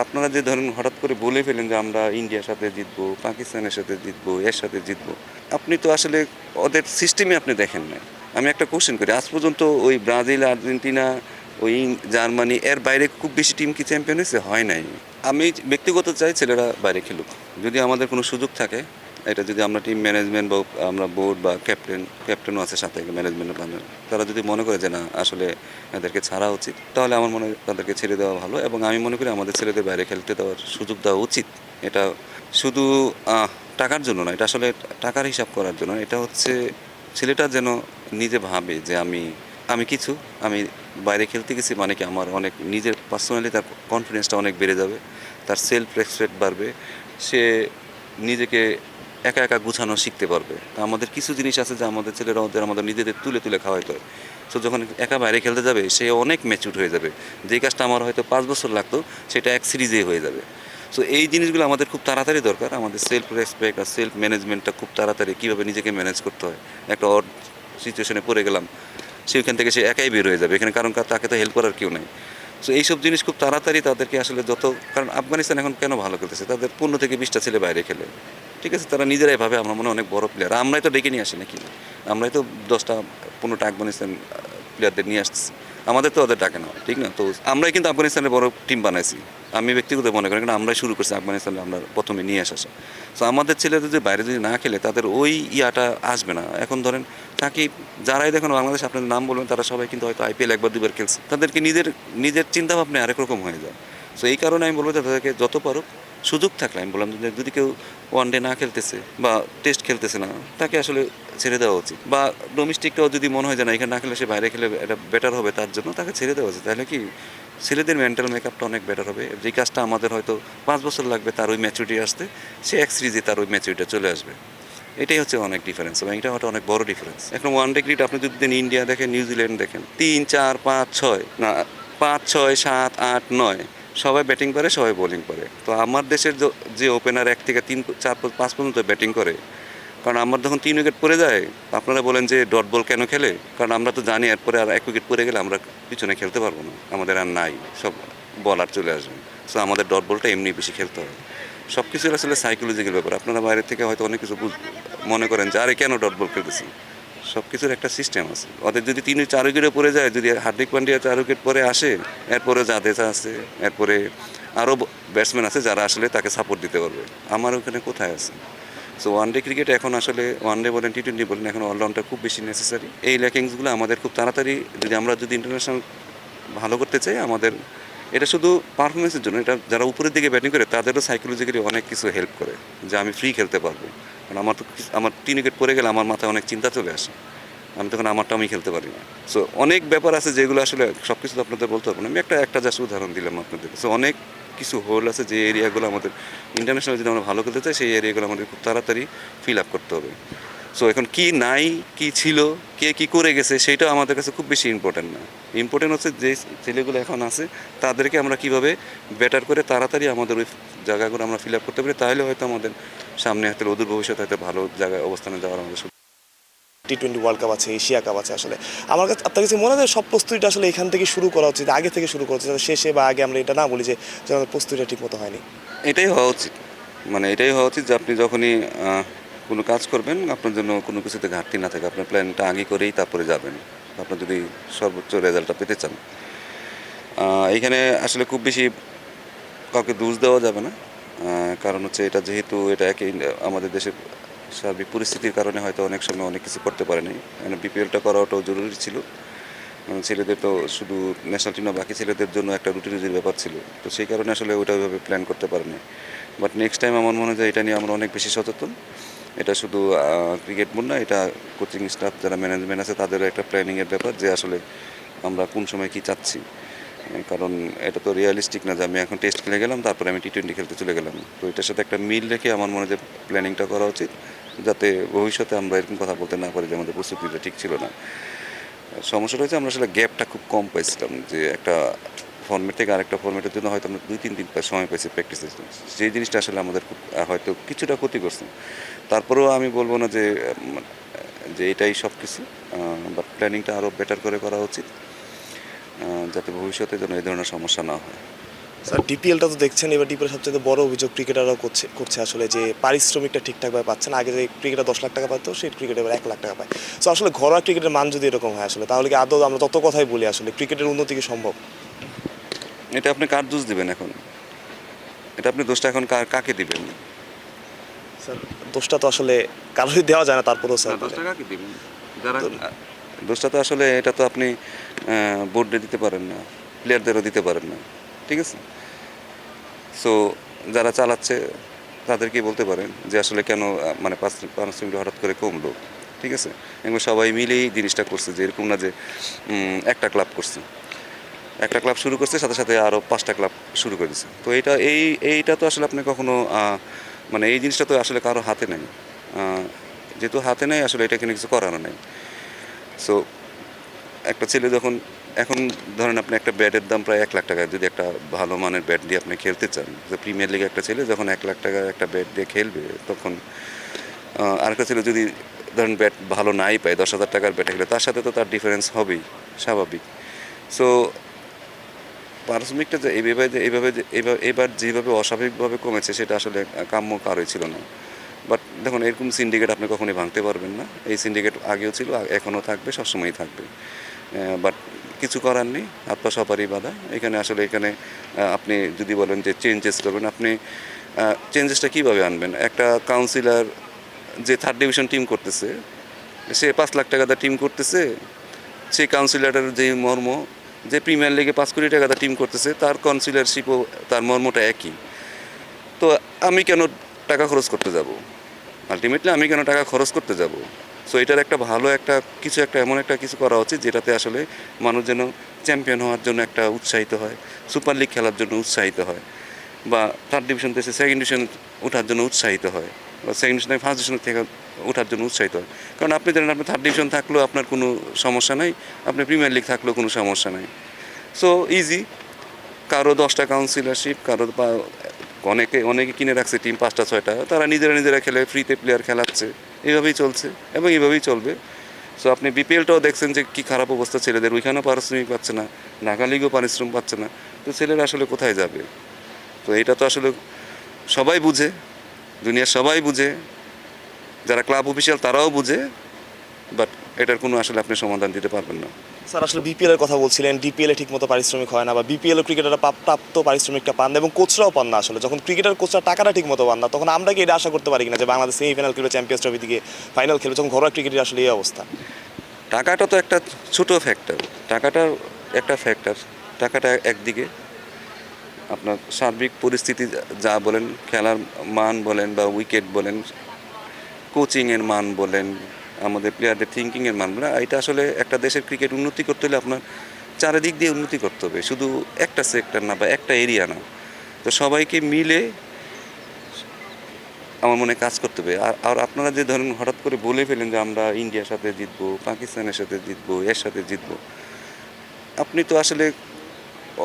আপনারা যে ধরেন হঠাৎ করে বলে ফেলেন যে আমরা ইন্ডিয়ার সাথে জিতবো, পাকিস্তানের সাথে জিতবো, এর সাথে জিতবো। আপনি তো আসলে ওদের সিস্টেমই আপনি দেখেন নাই। আমি একটা কোশ্চেন করি, আজ পর্যন্ত ওই ব্রাজিল, আর্জেন্টিনা, ওই জার্মানি এর বাইরে খুব বেশি টিম কি চ্যাম্পিয়ন হয়েছে? হয় নাই। আমি ব্যক্তিগত চাই ছেলেরা বাইরে খেলুক। যদি আমাদের কোনো সুযোগ থাকে, এটা যদি আমরা টিম ম্যানেজমেন্ট বা আমরা বোর্ড বা ক্যাপ্টেনও আছে সাথে ম্যানেজমেন্টের প্ল্যানের, তারা যদি মনে করে যে না আসলে এদেরকে ছাড়া উচিত, তাহলে আমার মনে হয় তাদেরকে ছেড়ে দেওয়া ভালো। এবং আমি মনে করি আমাদের ছেলেদের বাইরে খেলতে দেওয়ার সুযোগ দেওয়া উচিত। এটা শুধু টাকার জন্য না, এটা আসলে টাকার হিসাব করার জন্য। এটা হচ্ছে ছেলেটা যেন নিজে ভাবে যে আমি আমি কিছু আমি বাইরে খেলতে গেছি, মানে কি আমার অনেক নিজের পার্সোনালি তার কনফিডেন্সটা অনেক বেড়ে যাবে, তার সেলফ রেসপেক্ট বাড়বে, সে নিজেকে একা একা গুছানো শিখতে পারবে। তা আমাদের কিছু জিনিস আছে যে আমাদের ছেলেরা আমাদের নিজেদের তুলে তুলে খাওয়াইতে হয়। সো যখন একা বাইরে খেলতে যাবে সে অনেক ম্যাচিউর হয়ে যাবে। যেই কাজটা আমার হয়তো 5 বছর লাগতো সেটা এক সিরিজেই হয়ে যাবে। সো এই জিনিসগুলো আমাদের খুব তাড়াতাড়ি দরকার। আমাদের সেলফ রেসপেক্ট আর সেলফ ম্যানেজমেন্টটা খুব তাড়াতাড়ি, কীভাবে নিজেকে ম্যানেজ করতে হয়। একটা অড সিচুয়েশনে পড়ে গেলাম, সেখান থেকে সে একাই বের হয়ে যাবে, এখানে কারণ তাকে তো হেল্প করার কেউ নেই। সো এইসব জিনিস খুব তাড়াতাড়ি তাদেরকে আসলে কারণ আফগানিস্তান এখন কেন ভালো খেলতেছে, তাদের 15 থেকে 20টা ছেলে বাইরে খেলে, ঠিক আছে, তারা নিজেরাই ভাবে আমরা মনে হয় অনেক বড় প্লেয়ার। আমরাই তো ডেকে নিয়ে আসি নাকি, আমরাই তো 10টা 15টা আফগানিস্তান প্লেয়ারদের নিয়ে আসছি, আমাদের তো ওদের ডাকে না, ঠিক না? তো আমরাই কিন্তু আফগানিস্তানের বড় টিম বানাইছি। আমি ব্যক্তিগত মনে করি, কারণ আমরাই শুরু করছি আফগানিস্তানে, আমরা প্রথমে নিয়ে আসা। সো আমাদের ছেলেদের যদি বাইরে যদি না খেলে তাদের ওই ইয়াটা আসবে না। এখন ধরেন সাকিব, যারাই দেখুন বাংলাদেশ আপনাদের নাম বলবেন, তারা সবাই কিন্তু হয়তো আইপিএল একবার দুবার খেলছে, তাদেরকে নিজের চিন্তাভাবনা আরেক রকম হয়ে যায়। সো এই কারণে আমি বলবো যে তাদেরকে যত পারুক সুযোগ থাকলে, আমি বললাম যে যদি কেউ ওয়ান ডে না খেলতেছে বা টেস্ট খেলতেছে না, তাকে আসলে ছেড়ে দেওয়া উচিত। বা ডোমেস্টিকটাও যদি মনে হয় যে না এখানে না খেলে সে বাইরে খেলে এটা বেটার হবে তার জন্য, তাকে ছেড়ে দেওয়া উচিত। তাহলে কি ছেলেদের মেন্টাল মেকআপটা অনেক বেটার হবে। যে কাজটা আমাদের হয়তো 5 বছর লাগবে তার ওই ম্যাচুরিটি আসতে, সে এক সিরিজে তার ওই ম্যাচুরিটা চলে আসবে। এটাই হচ্ছে অনেক ডিফারেন্স, এবং এটা হয়তো অনেক বড় ডিফারেন্স। এখন ওয়ান ডে ক্রিকেট আপনি যদি ইন্ডিয়া দেখেন, নিউজিল্যান্ড দেখেন, 3 4 5 6 না, 5 6 7 8 9 সবাই ব্যাটিং করে, সবাই বোলিং করে। তো আমার দেশের যে ওপেনার 1 থেকে 3 4 5 পর্যন্ত ব্যাটিং করে, কারণ আমার যখন 3 উইকেট পড়ে যায়, আপনারা বলেন যে ডট বল কেন খেলে, কারণ আমরা তো জানি এরপরে আর 1 উইকেট পড়ে গেলে আমরা পিছনে খেলতে পারবো না, আমাদের আর নাই, সব বলার চলে আসবে। সো আমাদের ডট বলটা এমনি বেশি খেলতে হয়। সব কিছুর আসলে সাইকোলজিক্যাল ব্যাপার। আপনারা বাইরে থেকে হয়তো অনেক কিছু মনে করেন যে আরে কেন ডট বল খেলতেছি, সব কিছুর একটা সিস্টেম আছে। ওদের যদি 3 4 উইকেটে পড়ে যায়, যদি হার্দিক পান্ডিয়া 4 উইকেট পরে আসে, এরপরে জাদেজা আছে, এরপরে আরও ব্যাটসম্যান আছে যারা আসলে তাকে সাপোর্ট দিতে পারবে। আমার ওখানে কোথায় আছে? সো ওয়ান ডে ক্রিকেট এখন আসলে ওয়ান ডে বলেন, টি20 বলেন, এখন অলরাউন্ডার খুব বেশি নেসেসারি। এই ল্যাকিংসগুলো আমাদের খুব তাড়াতাড়ি, যদি ইন্টারন্যাশনাল ভালো করতে চাই, আমাদের এটা শুধু পারফরমেন্সের জন্য, এটা যারা উপরের দিকে ব্যাটিং করে তাদেরও সাইকোলজিক্যালি অনেক কিছু হেল্প করে, যে আমি ফ্রি খেলতে পারবো। কারণ আমার 3 উইকেট পড়ে গেলে আমার মাথায় অনেক চিন্তা চলে আসে, আমি তখন আমারটা আমি খেলতে পারি না। সো অনেক ব্যাপার আছে যেগুলো আসলে সব কিছু তো আপনাদের বলতে পারবো না। আমি একটা জাস্ট উদাহরণ দিলাম আপনাদের। সো অনেক কিছু হোল আছে যে এরিয়াগুলো আমাদের ইন্টারন্যাশনাল যদি আমরা ভালো খেলতে চাই, সেই এরিয়াগুলো আমাদের খুব তাড়াতাড়ি ফিল আপ করতে হবে। সো এখন কি নাই, কি ছিল, কে কী করে গেছে, সেইটা আমাদের কাছে খুব বেশি ইম্পর্টেন্ট না। ইম্পর্টেন্ট হচ্ছে যে ছেলেগুলো এখন আছে তাদেরকে আমরা কীভাবে বেটার করে তাড়াতাড়ি আমাদের ওই জায়গাগুলো আমরা ফিল আপ করতে পারি, তাহলে হয়তো আমাদের সামনে হয়তো অদূর ভবিষ্যতে হয়তো ভালো জায়গায় অবস্থানে যাওয়ার আমাদের টি20 ওয়ার্ল্ড কাপ আছে, এশিয়া কাপ আছে। আসলে আমার কাছে, আপনার কাছে মনে হয় সব প্রস্তুতিটা আসলে এখান থেকে শুরু করা উচিত, আগে থেকে শুরু করা উচিত, শেষে বা আগে আমরা এটা না বলি যে আমাদের প্রস্তুতিটা ঠিক মতো হয়নি। এটাই হওয়া উচিত। এটাই হওয়া উচিত যে আপনি যখনই কোনো কাজ করবেন, আপনার জন্য কোনো কিছুতে ঘাটতি না থাকে, আপনার প্ল্যানটা আগে করেই তারপরে যাবেন, আপনার যদি সর্বোচ্চ রেজাল্টটা পেতে চান। এইখানে আসলে খুব বেশি কাউকে দোষ দেওয়া যাবে না। কারণ হচ্ছে এটা যেহেতু এটা আমাদের দেশের সার্বিক পরিস্থিতির কারণে হয়তো অনেক সময় অনেক কিছু করতে পারেনি। মানে বিপিএলটা করাটাও জরুরি ছিল। ছেলেদের তো শুধু ন্যাশনাল টিম না, বাকি ছেলেদের জন্য একটা রুটিনের ব্যাপার ছিল। তো সেই কারণে আসলে ওইটা ওইভাবে প্ল্যান করতে পারেনি। বাট নেক্সট টাইম আমার মনে হয় এটা নিয়ে আমরা অনেক বেশি সচেতন। এটা শুধু ক্রিকেট বোর্ড না, এটা কোচিং স্টাফ যারা ম্যানেজমেন্ট আছে তাদেরও একটা প্ল্যানিংয়ের ব্যাপার, যে আসলে আমরা কোন সময় কী চাচ্ছি। কারণ এটা তো রিয়ালিস্টিক না যে আমি এখন টেস্ট খেলে গেলাম, তারপরে আমি টি20 খেলতে চলে গেলাম। তো এটার সাথে একটা মিল রেখে আমার মনে হয় যে প্ল্যানিংটা করা উচিত, যাতে ভবিষ্যতে আমরা এরকম কথা বলতে না পারি যে আমাদের প্রস্তুতিটা ঠিক ছিল না। সমস্যাটা হচ্ছে আমরা আসলে গ্যাপটা খুব কম পাইছিলাম, যে একটা ফর্মেট থেকে আরেকটা ফর্মেটের জন্য হয়তো আমরা 2-3 দিন সময় পাইছি প্র্যাকটিসের জন্য। সেই জিনিসটা আসলে আমাদের খুব হয়তো কিছুটা ক্ষতি করছে। তারপরেও আমি বলবো না যে এটাই সব কিছু, বাট প্ল্যানিংটা আরও বেটার করে করা উচিত, যাতে ভবিষ্যতে যেন এই ধরনের সমস্যা না হয়। স্যার ডিপিএলটা তো দেখছেন, এবার ডিপিএল সবচেয়ে বড় অভিযোগ ক্রিকেটাররাও করছে আসলে যে পারিশ্রমিকটা ঠিকঠাকভাবে পাচ্ছে না। আগে যে ক্রিকেটার 10 লাখ টাকা পাতো, সেই ক্রিকেট এবার 1 লাখ টাকা পায়। তো আসলে ঘরোয়া ক্রিকেটের মান যদি এরকম হয় আসলে, তাহলে কি আদৌ আমরা তত কথাই বলি আসলে ক্রিকেটের উন্নতি কি সম্ভব? এটা আপনি কার দোষ দিবেন এখন? এটা আপনি দোষটা এখন কাকে দিবেন? স্যার দোষটা তো আসলে কারোরই দেওয়া যায় না, তারপরেও স্যার দোষটা কাকে দিবেন? যারা দোষটা তো আসলে এটা তো আপনি বোর্ডে দিতে পারেন না, প্লেয়ারদেরও দিতে পারেন না, ঠিক আছে? সো যারা চালাচ্ছে তাদেরকে বলতে পারেন যে আসলে কেন মানে পারিশ্রমিক হঠাৎ করে কমলো, ঠিক আছে? এগুলো সবাই মিলেই জিনিসটা করছে, যে এরকম না যে একটা ক্লাব করছে, একটা ক্লাব শুরু করছে সাথে সাথে আরও 5টা ক্লাব শুরু করে দিচ্ছে। তো এইটা তো আসলে আপনি কখনো মানে এই জিনিসটা তো আসলে কারো হাতে নেই। যেহেতু হাতে নেই আসলে এটা কিন্তু কিছু করার নেই। সো একটা ছেলে যখন এখন ধরেন আপনি একটা ব্যাটের দাম প্রায় 1 লাখ টাকা, যদি একটা ভালো মানের ব্যাট দিয়ে আপনি খেলতে চান, যে প্রিমিয়ার লিগে একটা ছেলে যখন 1 লাখ টাকার একটা ব্যাট দিয়ে খেলবে, তখন আরেকটা ছেলে যদি ধরেন ব্যাট ভালো নাই পায়, 10,000 টাকার ব্যাটে খেলে, তার সাথে তো তার ডিফারেন্স হবেই, স্বাভাবিক। সো পারিশ্রমিকটা যে এবার যেভাবে অস্বাভাবিকভাবে কমেছে, সেটা আসলে কাম্য কারোই ছিল না। বাট দেখুন, এরকম সিন্ডিকেট আপনি কখনোই ভাঙতে পারবেন না। এই সিন্ডিকেট আগেও ছিল, এখনও থাকবে, সবসময়ই থাকবে। বাট কিছু করার নেই, হাত পা সবারই বাঁধা। এখানে আপনি যদি বলেন যে চেঞ্জেস করবেন, আপনি চেঞ্জেসটা কীভাবে আনবেন? একটা কাউন্সিলর যে 3rd ডিভিশন টিম করতেছে, সে 5 লাখ টাকা টিম করতেছে। সেই কাউন্সিলরের যে মর্ম, যে প্রিমিয়ার লিগে 5 কোটি টাকা টিম করতেছে, তার কাউন্সিলরশিপও তার মর্মটা একই। তো আমি কেন টাকা খরচ করতে যাব? আলটিমেটলি আমি কেন টাকা খরচ করতে যাব? সো এটার একটা ভালো একটা কিছু, একটা এমন একটা কিছু করা উচিত যেটাতে আসলে মানুষ যেন চ্যাম্পিয়ন হওয়ার জন্য একটা উৎসাহিত হয়, সুপার লিগ খেলার জন্য উৎসাহিত হয়, বা 3rd ডিভিশন থেকে 2nd ডিভিশন ওঠার জন্য উৎসাহিত হয়, বা 2nd ডিভিশন থেকে 1st ডিভিশন থেকে ওঠার জন্য উৎসাহিত হয়। কারণ আপনি জানেন, আপনি 3rd ডিভিশন থাকলেও আপনার কোনো সমস্যা নাই, আপনি প্রিমিয়ার লিগ থাকলেও কোনো সমস্যা নাই। So easy. কারো 10টা কাউন্সিলরশিপ, কারো অনেকে কিনে রাখছে টিম 5টা 6টা, তারা নিজেরা খেলে, ফ্রিতে প্লেয়ার খেলাচ্ছে। এইভাবেই চলছে এবং এইভাবেই চলবে। সো আপনি বিপিএলটাও দেখছেন যে কী খারাপ অবস্থা ছেলেদের, ওইখানেও পারিশ্রমিক পাচ্ছে না, ঢাকা লিগও পারিশ্রমিক পাচ্ছে না। তো ছেলেরা আসলে কোথায় যাবে? তো এটা তো আসলে সবাই বুঝে, দুনিয়ার সবাই বুঝে, যারা ক্লাব অফিসিয়াল তারাও বুঝে, বাট এটার কোনো আসলে আপনি সমাধান দিতে পারবেন না। স্যার আসলে বিপিএল এর কথা বলছিলেন, ডিপিএল এ ঠিকমতো পারিশ্রমিক হয় না, বা বিপিএল এর ক্রিকেটাররা প্রাপ্ত পারিশ্রমিকটা পান না, এবং কোচরাও পান না। আসলে যখন ক্রিকেটার কোচরা টাকাটা ঠিকমতো পান না, তখন আমরা কি এটা আশা করতে পারি কিনা যে বাংলাদেশ সেমিফাইনাল খেলবে, চ্যাম্পিয়ন্স ট্রফি দিকে ফাইনাল খেলবে, যখন ঘরোয়া ক্রিকেটের আসলে এই অবস্থা? টাকাটা তো একটা ছোট ফ্যাক্টর, টাকাটা একটা ফ্যাক্টর। টাকাটা একদিকে, আপনার সার্বিক পরিস্থিতি যা বলেন, খেলার মান বলেন বা উইকেট বলেন, কোচিংয়ের মান বলেন, আমাদের প্লেয়ারদের থিঙ্কিংয়ের মান বলেন, এটা আসলে একটা দেশের ক্রিকেট উন্নতি করতে হলে আপনার চারিদিক দিয়ে উন্নতি করতে হবে, শুধু একটা সেক্টর না বা একটা এরিয়া না। তো সবাইকে মিলে আমার মনে কাজ করতে হবে। আর আপনারা যে ধরেন হঠাৎ করে বলে ফেলেন যে আমরা ইন্ডিয়ার সাথে জিতবো, পাকিস্তানের সাথে জিতবো, এর সাথে জিতবো, আপনি তো আসলে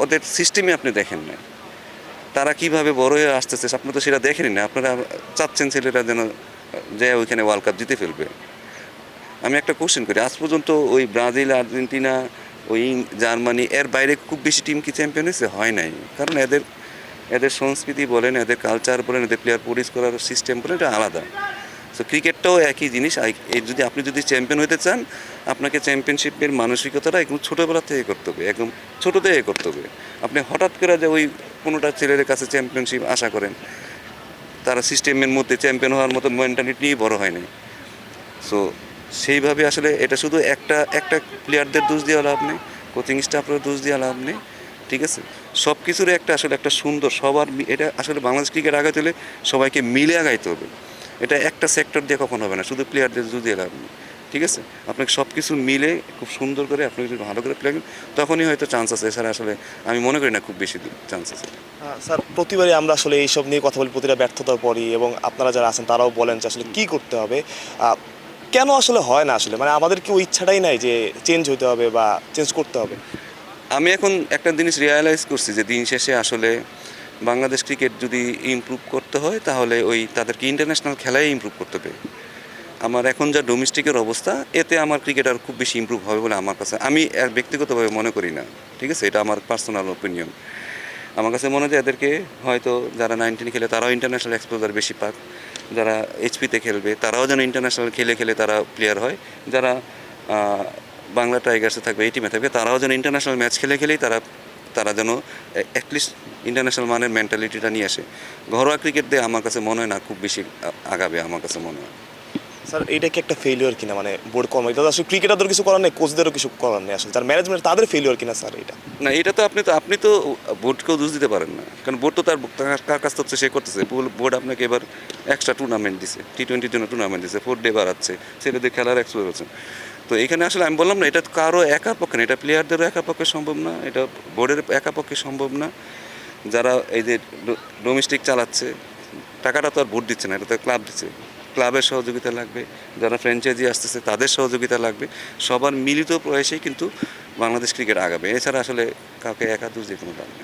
ওদের সিস্টেমে আপনি দেখেন না, তারা কিভাবে বড় হয়ে আসতেছে আপনি তো সেটা দেখেনি না। আপনারা চাচ্ছেন ছেলেরা যেন যে ওইখানে ওয়ার্ল্ড কাপ জিতে ফেলবে। আমি একটা কোশ্চেন করি, আজ পর্যন্ত ওই ব্রাজিল, আর্জেন্টিনা, ওই জার্মানি, এর বাইরে খুব বেশি টিম কি চ্যাম্পিয়ন হয়েছে? হয় নাই। কারণ এদের সংস্কৃতি বলেন, এদের কালচার বলেন, এদের প্লেয়ার প্রডিউস করার সিস্টেম বলেন, এটা আলাদা। সো ক্রিকেটটাও একই জিনিস। আপনি যদি চ্যাম্পিয়ন হতে চান, আপনাকে চ্যাম্পিয়নশিপের মানসিকতাটা একদম ছোটোবেলা থেকে করতে হবে, একদম ছোটো থেকে করতে হবে। আপনি হঠাৎ করে যে ওই 15টা ছেলেদের কাছে চ্যাম্পিয়নশিপ আশা করেন, তারা সিস্টেমের মধ্যে চ্যাম্পিয়ন হওয়ার মতো মেন্টালিটি নিয়েই বড় হয় নাই। সো সেইভাবে আসলে এটা শুধু একটা প্লেয়ারদের দোষ দিয়ে লাভ নেই, কোচিং স্টাফের দোষ দিয়ে লাভ নেই, ঠিক আছে? সব কিছুরই আসলে একটা সুন্দর সবার এটা আসলে বাংলাদেশ ক্রিকেট আগাইতে হলে সবাইকে মিলে আগাইতে হবে। এটা একটা সেক্টর দিয়ে কখন হবে না, শুধু প্লেয়ারদের দোষ দিয়ে লাভ নেই, ঠিক আছে? আপনাকে সব কিছু মিলে খুব সুন্দর করে আপনি যদি ভালো করে প্লে করেন, তখনই হয়তো চান্স আছে। এছাড়া আসলে আমি মনে করি না খুব বেশি চান্স আছে। স্যার প্রতিবারই আমরা আসলে এইসব নিয়ে কথা বলি, প্রতিটা ব্যর্থতার পরই, এবং আপনারা যারা আছেন তারাও বলেন যে আসলে কী করতে হবে, কেন আসলে হয় না আসলে, মানে আমাদের কি ওই ইচ্ছাটাই নাই যে চেঞ্জ হতে হবে বা চেঞ্জ করতে হবে? আমি এখন একটা জিনিস রিয়ালাইজ করছি যে দিন শেষে আসলে বাংলাদেশ ক্রিকেট যদি ইমপ্রুভ করতে হয়, তাহলে ওই তাদেরকে ইন্টারন্যাশনাল খেলায় ইমপ্রুভ করতে হবে। আমার এখন যা ডোমেস্টিকের অবস্থা, এতে আমার ক্রিকেট আর খুব বেশি ইমপ্রুভ হবে বলে আমার কাছে, আমি ব্যক্তিগতভাবে মনে করি না, ঠিক আছে? এটা আমার পার্সোনাল ওপিনিয়ন। আমার কাছে মনে হয় যে এদেরকে হয়তো যারা 19 খেলে তারাও ইন্টারন্যাশনাল এক্সপোজার বেশি পাক, যারা এইচপিতে খেলবে তারাও যেন ইন্টারন্যাশনাল খেলে খেলে তারা প্লেয়ার হয়, যারা বাংলা টাইগার্সে থাকবে এই টিমে থাকবে তারাও যেন ইন্টারন্যাশনাল ম্যাচ খেলে খেলেই তারা যেন অ্যাটলিস্ট ইন্টারন্যাশনাল মানের মেন্টালিটিটা নিয়ে আসে। ঘরোয়া ক্রিকেট দিয়ে আমার কাছে মনে হয় না খুব বেশি আগাবে, আমার কাছে মনে হয়। স্যার এইটা কি একটা ফেলিওর কিনা, মানে বোর্ড কর্ম এটা তো আসলে ক্রিকেটারদের কিছু করার নেই, কোচদেরও কিছু করার নেই আসলে, যার ম্যানেজমেন্ট তাদের ফেলিওর কিনা স্যার এটা? না, এটা তো আপনি তো বোর্ডকেও দোষ দিতে পারেন না, কারণ বোর্ড তো কার কাজ হচ্ছে সে করতেছে। বোর্ড আপনাকে এবার এক্সট্রা টুর্নামেন্ট দিছে, T20 জন্য টুর্নামেন্ট দিছে, 4 ডে বাড়াচ্ছে, সেটা দিয়ে খেলার এক্সপোজ হচ্ছে। তো এখানে আসলে আমি বললাম না, এটা তো কারো একার পক্ষে না, এটা প্লেয়ারদেরও একার পক্ষে সম্ভব না, এটা বোর্ডের একার পক্ষে সম্ভব না। যারা এই যে ডোমেস্টিক চালাচ্ছে, টাকাটা তো আর বোর্ড দিচ্ছে না, এটা তো ক্লাব দিচ্ছে, ক্লাবের সহযোগিতা লাগবে, যারা ফ্র্যাঞ্চাইজি আসতেছে তাদের সহযোগিতা লাগবে, সবার মিলিত প্রয়াসেই কিন্তু বাংলাদেশ ক্রিকেট আগাবে। এছাড়া আসলে কাউকে একা দোষ দিয়ে কোনো লাভ নেই।